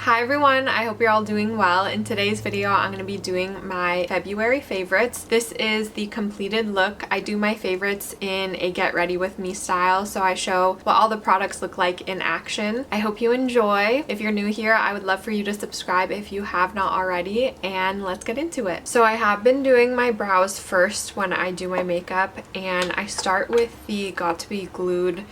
Hi everyone, I hope you're all doing well. In today's video, I'm going to be doing my February favorites. This is the completed look. I do my favorites in a get ready with me style, so I show what all the products look like in action. I hope you enjoy. If you're new here, I would love for you to subscribe if you have not already, and let's get into it. So I have been doing my brows first when I do my makeup, and I start with the Got To Be Glued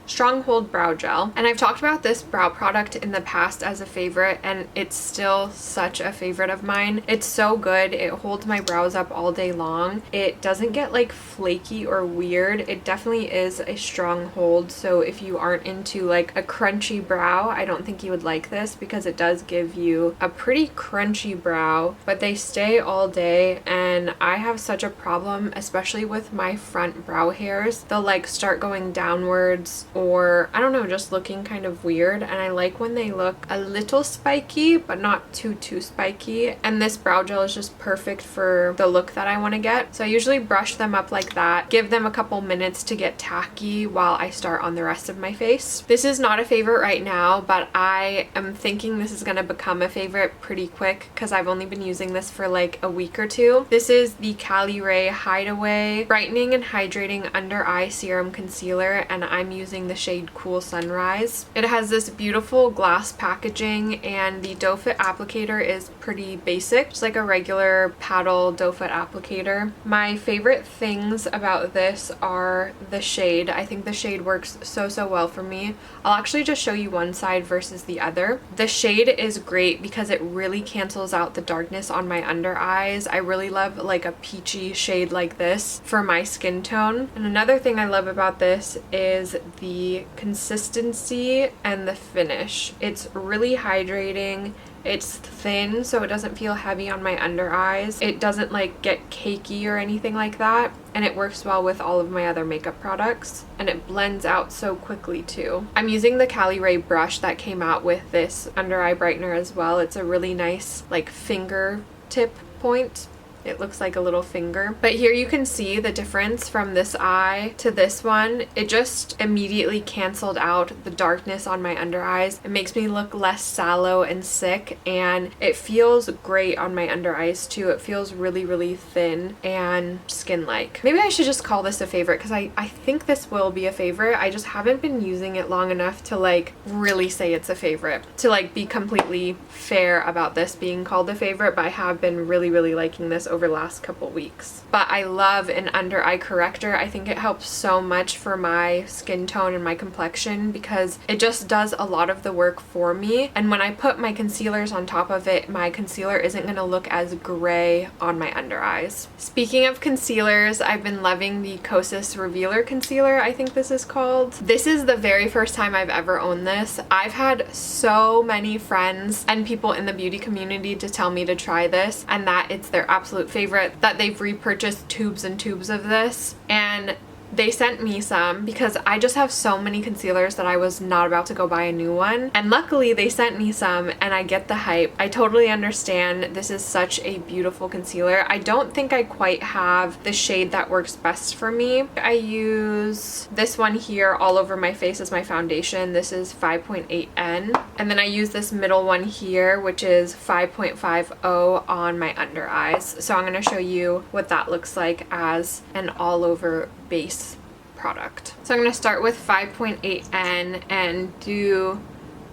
Stronghold Brow Gel. And I've talked about this brow product in the past as a favorite, and it's still such a favorite of mine. It's so good. It holds my brows up all day long. It doesn't get like flaky or weird. It definitely is a strong hold, so if you aren't into like a crunchy brow, I don't think you would like this because it does give you a pretty crunchy brow, but they stay all day, and I have such a problem, especially with my front brow hairs. They'll like start going downwards, or I don't know, just looking kind of weird, and I like when they look a little spiky but not too spiky, and this brow gel is just perfect for the look that I want to get. So I usually brush them up like that, give them a couple minutes to get tacky while I start on the rest of my face. This is not a favorite right now, but I am thinking this is going to become a favorite pretty quick because I've only been using this for like a week or two. This is the Caliray Hideaway Brightening and Hydrating Under Eye Serum Concealer, and I'm using the shade Cool Sunrise. It has this beautiful glass packaging, and the doe foot applicator is pretty basic, just like a regular paddle doe foot applicator. My favorite things about this are the shade. I think the shade works so well for me. I'll actually just show you one side versus the other. The shade is great because it really cancels out the darkness on my under eyes. I really love like a peachy shade like this for my skin tone. And another thing I love about this is the consistency and the finish. It's really hydrating. It's thin, so it doesn't feel heavy on my under eyes. It doesn't like get cakey or anything like that, and it works well with all of my other makeup products, and it blends out so quickly too. I'm using the Caliray brush that came out with this under eye brightener as well. It's a really nice like finger tip point. It looks like a little finger. But here you can see the difference from this eye to this one. It just immediately canceled out the darkness on my under eyes. It makes me look less sallow and sick, and it feels great on my under eyes too. It feels really thin and skin-like. Maybe I should just call this a favorite because I think this will be a favorite. I just haven't been using it long enough to like really say it's a favorite, to like be completely fair about this being called a favorite, but I have been really liking this over the last couple weeks. But I love an under eye corrector. I think it helps so much for my skin tone and my complexion because it just does a lot of the work for me, and when I put my concealers on top of it, my concealer isn't going to look as gray on my under eyes. Speaking of concealers, I've been loving the Kosas Revealer Concealer, I think this is called. This is the very first time I've ever owned this. I've had so many friends and people in the beauty community to tell me to try this, and that it's their absolute favorite, that they've repurchased tubes and tubes of this, and they sent me some because I just have so many concealers that I was not about to go buy a new one, and luckily they sent me some, and I get the hype. I totally understand. This is such a beautiful concealer. I don't think I quite have the shade that works best for me. I use this one here all over my face as my foundation. This is 5.8N, and then I use this middle one here, which is 5.50 on my under eyes. So I'm going to show you what that looks like as an all over base product. So I'm going to start with 5.8N and do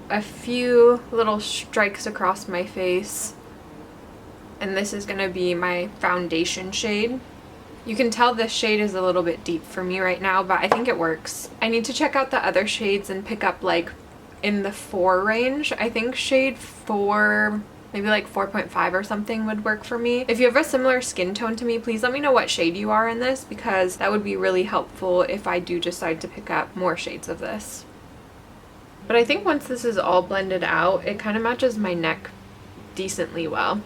a few little strikes across my face, and this is going to be my foundation shade. You can tell this shade is a little bit deep for me right now, but I think it works. I need to check out the other shades and pick up like in the 4 range. I think shade 4, maybe like 4.5 or something would work for me. If you have a similar skin tone to me, please let me know what shade you are in this, because that would be really helpful if I do decide to pick up more shades of this. But I think once this is all blended out, it kind of matches my neck decently well.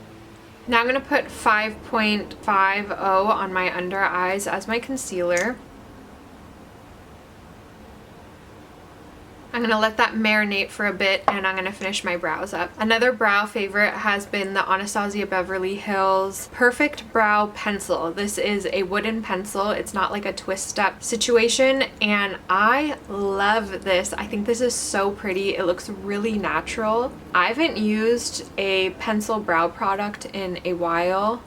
Now I'm going to put 5.50 on my under eyes as my concealer. I'm gonna let that marinate for a bit and I'm gonna finish my brows up. Another brow favorite has been the Anastasia Beverly Hills Perfect Brow Pencil. This is a wooden pencil. It's not like a twist step situation, and I love this. I think this is so pretty. It looks really natural. I haven't used a pencil brow product in a while,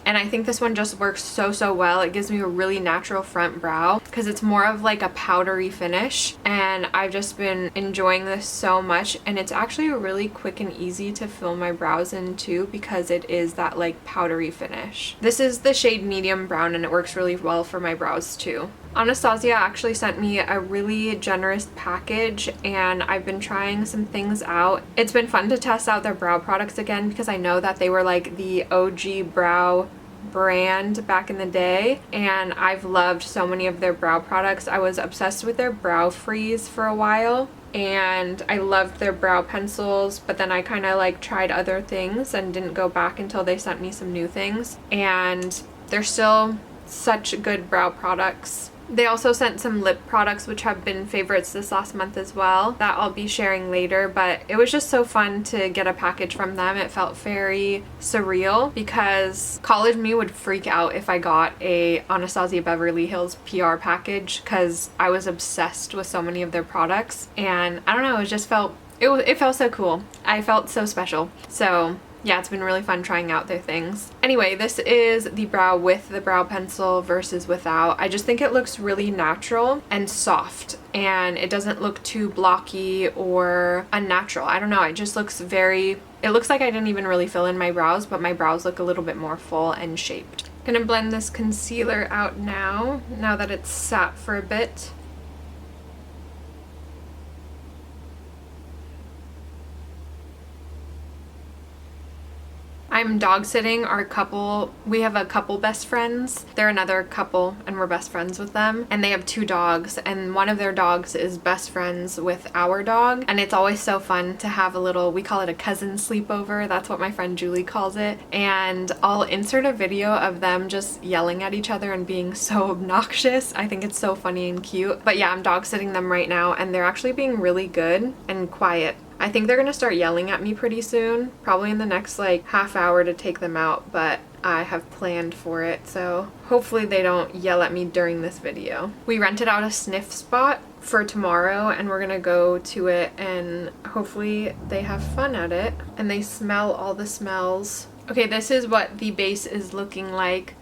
and I think this one just works so well. It gives me a really natural front brow because it's more of like a powdery finish, and I've just been enjoying this so much. And it's actually really quick and easy to fill my brows in too because it is that like powdery finish. This is the shade medium brown and it works really well for my brows too. Anastasia actually sent me a really generous package and I've been trying some things out. It's been fun to test out their brow products again because I know that they were like the OG brow brand back in the day, and I've loved so many of their brow products. I was obsessed with their brow freeze for a while and I loved their brow pencils, but then I kind of like tried other things and didn't go back until they sent me some new things, and they're still such good brow products. They also sent some lip products which have been favorites this last month as well that I'll be sharing later, but it was just so fun to get a package from them. It felt very surreal because college me would freak out if I got a Anastasia Beverly Hills PR package because I was obsessed with so many of their products, and I don't know, it just felt it felt so cool. I felt so special. So yeah, it's been really fun trying out their things. Anyway, this is the brow with the brow pencil versus without. I just think it looks really natural and soft, and it doesn't look too blocky or unnatural. I don't know, it just looks it looks like I didn't even really fill in my brows, but my brows look a little bit more full and shaped. I'm gonna blend this concealer out now that it's sat for a bit. I'm dog sitting our couple. We have a couple best friends. They're another couple and we're best friends with them, and they have 2 dogs, and one of their dogs is best friends with our dog, and it's always so fun to have a little, we call it a cousin sleepover. That's what my friend Julie calls it, and I'll insert a video of them just yelling at each other and being so obnoxious. I think it's so funny and cute. But yeah, I'm dog sitting them right now and they're actually being really good and quiet. I think they're gonna start yelling at me pretty soon, probably in the next like half hour to take them out, but I have planned for it, so hopefully they don't yell at me during this video. We rented out a sniff spot for tomorrow and we're gonna go to it and hopefully they have fun at it and they smell all the smells. Okay, this is what the base is looking like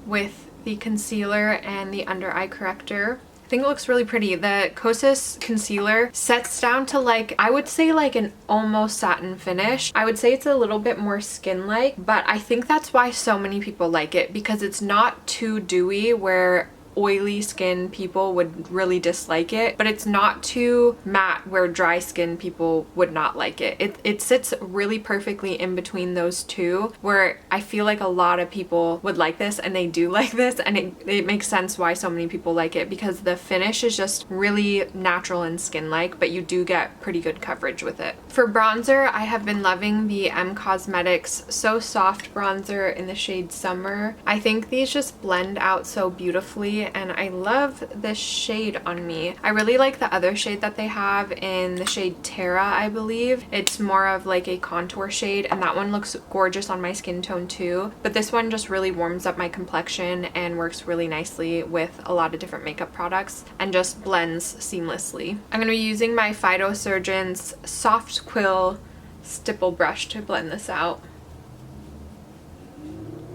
with the concealer and the under eye corrector. I think it looks really pretty. The Kosas concealer sets down to like, I would say like an almost satin finish. I would say it's a little bit more skin-like, but I think that's why so many people like it, because it's not too dewy where oily skin people would really dislike it, but it's not too matte where dry skin people would not like it. It sits really perfectly in between those two, where I feel like a lot of people would like this, and they do like this, and it makes sense why so many people like it, because the finish is just really natural and skin-like, but you do get pretty good coverage with it. For bronzer, I have been loving the M Cosmetics So Soft bronzer in the shade Summer. I think these just blend out so beautifully, and I love this shade on me. I really like the other shade that they have in the shade Terra, I believe. It's more of like a contour shade, and that one looks gorgeous on my skin tone too, but this one just really warms up my complexion and works really nicely with a lot of different makeup products and just blends seamlessly. I'm going to be using my Phytosurgeon's Soft Quill stipple brush to blend this out.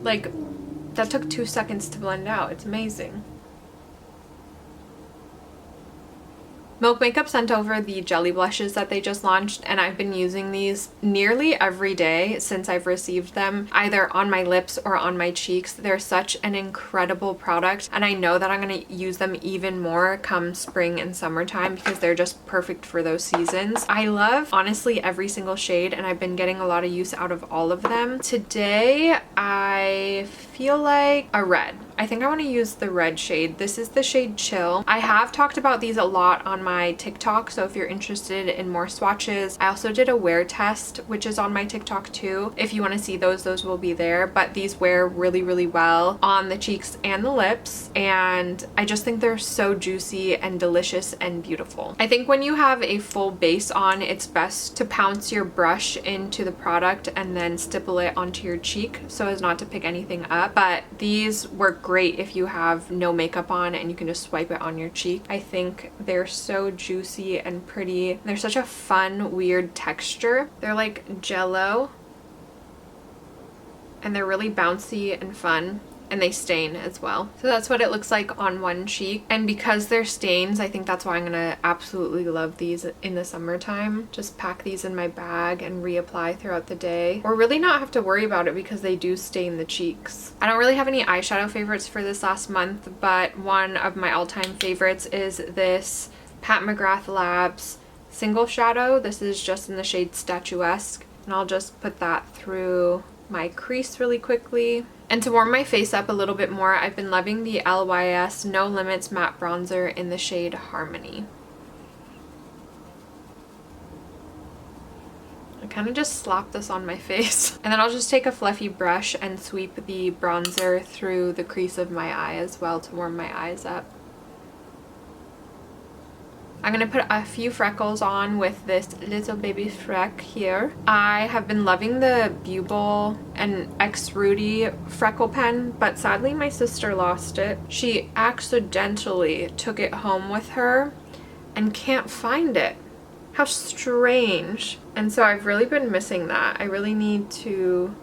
Like, that took 2 seconds to blend out. It's amazing. Milk Makeup sent over the jelly blushes that they just launched, and I've been using these nearly every day since I've received them, either on my lips or on my cheeks. They're such an incredible product, and I know that I'm going to use them even more come spring and summertime because they're just perfect for those seasons. I love honestly every single shade, and I've been getting a lot of use out of all of them. Today I feel like a red. I think I want to use the red shade. This is the shade Chill. I have talked about these a lot on my TikTok, so if you're interested in more swatches, I also did a wear test, which is on my TikTok too. If you want to see those will be there, but these wear really, really well on the cheeks and the lips, and I just think they're so juicy and delicious and beautiful. I think when you have a full base on, it's best to pounce your brush into the product and then stipple it onto your cheek so as not to pick anything up, but these work great if you have no makeup on and you can just swipe it on your cheek. I think they're so juicy and pretty. They're such a fun, weird texture. They're like jello and they're really bouncy and fun, and they stain as well. So that's what it looks like on one cheek, and because they're stains, I think that's why I'm gonna absolutely love these in the summertime. Just pack these in my bag and reapply throughout the day, or really not have to worry about it because they do stain the cheeks. I don't really have any eyeshadow favorites for this last month, but one of my all-time favorites is this Pat McGrath Labs single shadow. This is just in the shade Statuesque, and I'll just put that through my crease really quickly. And to warm my face up a little bit more, I've been loving the LYS No Limits Matte Bronzer in the shade Harmony. I kind of just slap this on my face. And then I'll just take a fluffy brush and sweep the bronzer through the crease of my eye as well to warm my eyes up. I'm going to put a few freckles on with this little baby Freck here. I have been loving the Bubble and X Rudy freckle pen, but sadly my sister lost it. She accidentally took it home with her and can't find it. How strange. And so I've really been missing that. I really need to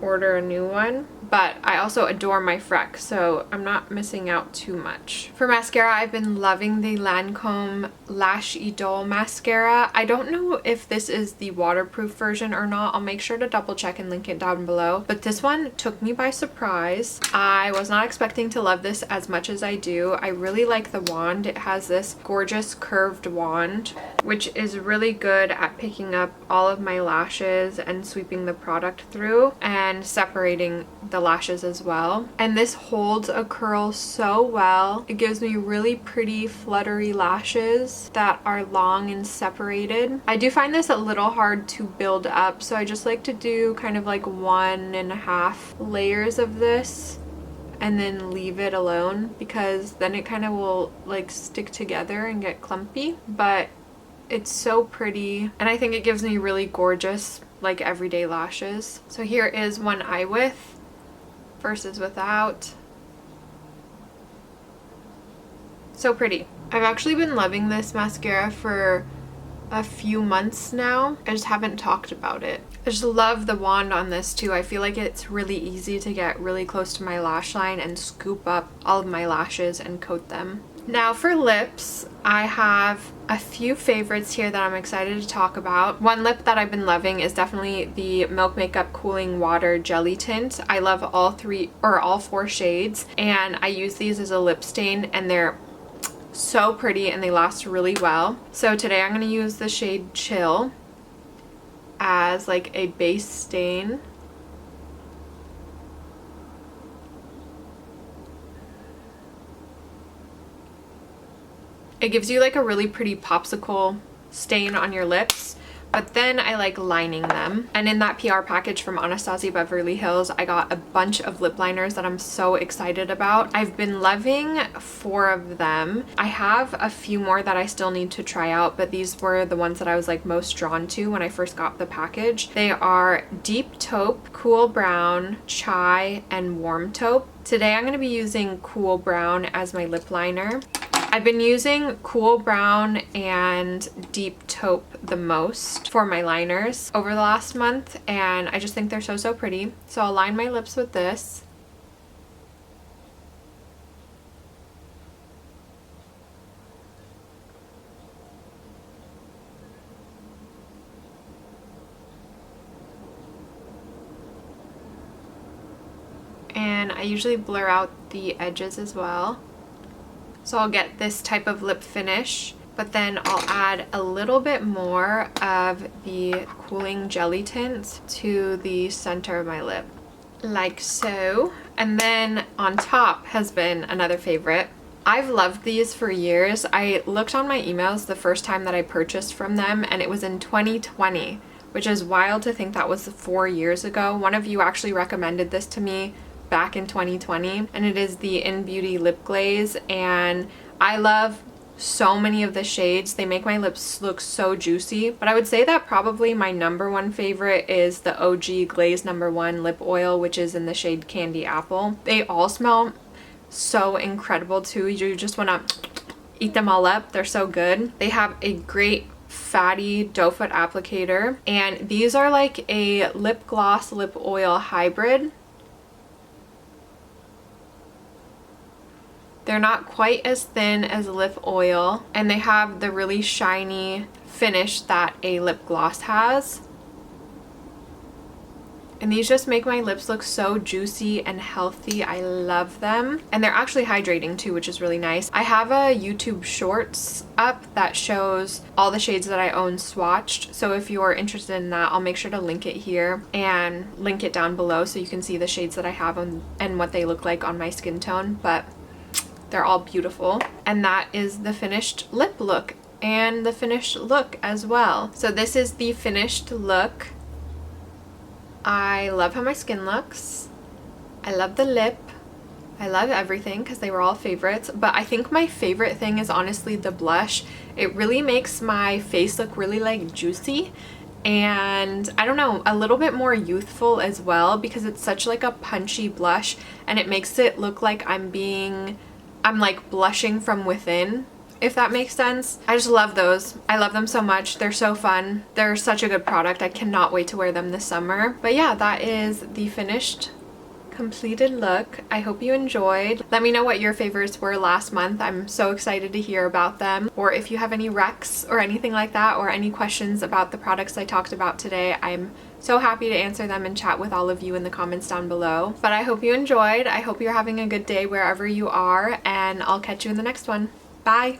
order a new one, but I also adore my Freck, so I'm not missing out too much. For mascara, I've been loving the Lancôme Lash Idôle mascara. I don't know if this is the waterproof version or not. I'll make sure to double check and link it down below, but this one took me by surprise. I was not expecting to love this as much as I do. I really like the wand. It has this gorgeous curved wand, which is really good at picking up all of my lashes and sweeping the product through and separating the lashes as well. And this holds a curl so well. It gives me really pretty fluttery lashes that are long and separated. I do find this a little hard to build up, so I just like to do kind of like 1.5 layers of this and then leave it alone, because then it kind of will like stick together and get clumpy. But it's so pretty, and I think it gives me really gorgeous like everyday lashes. So here is one eye with versus without. So pretty. I've actually been loving this mascara for a few months now. I just haven't talked about it. I just love the wand on this too. I feel like it's really easy to get really close to my lash line and scoop up all of my lashes and coat them. Now for lips, I have a few favorites here that I'm excited to talk about. One lip that I've been loving is definitely the Milk Makeup Cooling Water Jelly Tint. I love all 4 shades, and I use these as a lip stain, and they're so pretty and they last really well. So today I'm going to use the shade Chill as like a base stain. It gives you like a really pretty popsicle stain on your lips, but then I like lining them. And in that PR package from Anastasia Beverly Hills, I got a bunch of lip liners that I'm so excited about. I've been loving 4 of them. I have a few more that I still need to try out, but these were the ones that I was like most drawn to when I first got the package. They are Deep Taupe, Cool Brown, Chai, and Warm Taupe. Today I'm going to be using Cool Brown as my lip liner. I've been using Cool Brown and Deep Taupe the most for my liners over the last month, and I just think they're so pretty. So I'll line my lips with this. And I usually blur out the edges as well. So I'll get this type of lip finish, but then I'll add a little bit more of the cooling jelly tint to the center of my lip. like so. And then on top has been another favorite. I've loved these for years. I looked on my emails the first time that I purchased from them, and it was in 2020, which is wild to think that was 4 years ago. One of you actually recommended this to me back in 2020, and it is the Innbeauty lip glaze, and I love so many of the shades. They make my lips look so juicy, but I would say that probably my #1 favorite is the OG Glaze #1 lip oil, which is in the shade Candy Apple. They all smell so incredible too. You just want to eat them all up. They're so good. They have a great fatty doe foot applicator, and these are like a lip gloss lip oil hybrid. They're not quite as thin as lip oil, and they have the really shiny finish that a lip gloss has. And these just make my lips look so juicy and healthy. I love them. And they're actually hydrating too, which is really nice. I have a YouTube Shorts up that shows all the shades that I own swatched. So if you're interested in that, I'll make sure to link it here and link it down below so you can see the shades that I have and what they look like on my skin tone. But they're all beautiful. And that is the finished lip look and the finished look as well. So this is the finished look. I love how my skin looks. I love the lip. I love everything because they were all favorites. But I think my favorite thing is honestly the blush. It really makes my face look really like juicy. And I don't know, a little bit more youthful as well because it's such like a punchy blush, and it makes it look like I'm like blushing from within, if that makes sense. I just love those. I love them so much. They're so fun. They're such a good product. I cannot wait to wear them this summer. But yeah, that is the finished, completed look. I hope you enjoyed. Let me know what your favorites were last month. I'm so excited to hear about them. Or if you have any recs or anything like that, or any questions about the products I talked about today, I'm so happy to answer them and chat with all of you in the comments down below. But I hope you enjoyed. I hope you're having a good day wherever you are, and I'll catch you in the next one. Bye!